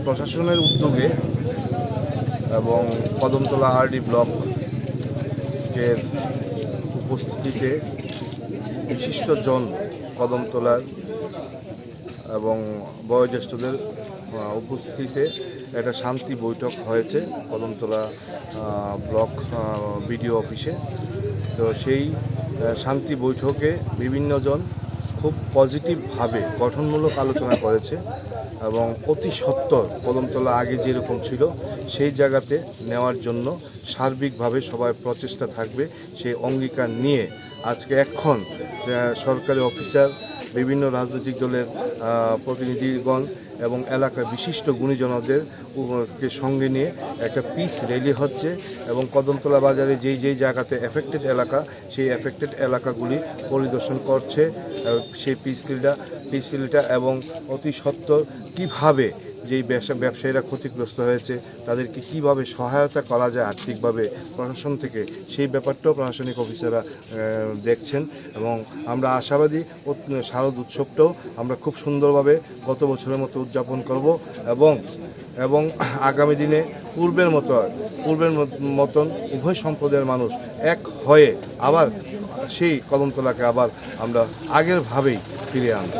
প্রশাসনের উদ্যোগে এবং কদমতলা আরডি ব্লকের উপস্থিতিতে বিশিষ্টজন কদমতলার এবং বয়োজ্যেষ্ঠদের উপস্থিতিতে একটা শান্তি বৈঠক হয়েছে কদমতলা ব্লক বিডিও অফিসে। তো সেই শান্তি বৈঠকে বিভিন্নজন খুব পজিটিভভাবে গঠনমূলক আলোচনা করেছে এবং অতি সত্বর কদমতলা আগে যেরকম ছিল সেই জায়গাতে নেওয়ার জন্য সার্বিকভাবে সবাই প্রচেষ্টা থাকবে সেই অঙ্গীকার নিয়ে আজকে এখন সরকারি অফিসার, বিভিন্ন রাজনৈতিক দলের প্রতিনিধিগণ এবং এলাকার বিশিষ্ট গুণীজনদেরকে সঙ্গে নিয়ে একটা পিস র্যালি হচ্ছে এবং কদমতলা বাজারে যেই জায়গাতে এফেক্টেড এলাকা সেই এফেক্টেড এলাকাগুলি পরিদর্শন করছে সেই পিস র্যালিটা এবং অতি সত্বর কীভাবে যেই ব্যবসায়ীরা ক্ষতিগ্রস্ত হয়েছে তাদেরকে কীভাবে সহায়তা করা যায় আর্থিকভাবে প্রশাসন থেকে, সেই ব্যাপারটাও প্রশাসনিক অফিসাররা দেখছেন। এবং আমরা আশাবাদী শারদ উৎসবটাও আমরা খুব সুন্দরভাবে গত বছরের মতো উদযাপন করব এবং আগামী দিনে পূর্বের মতন উভয় সম্প্রদায়ের মানুষ এক হয়ে আবার সেই কদমতলাকে আবার আমরা আগের ভাবেই ফিরিয়ে আনব।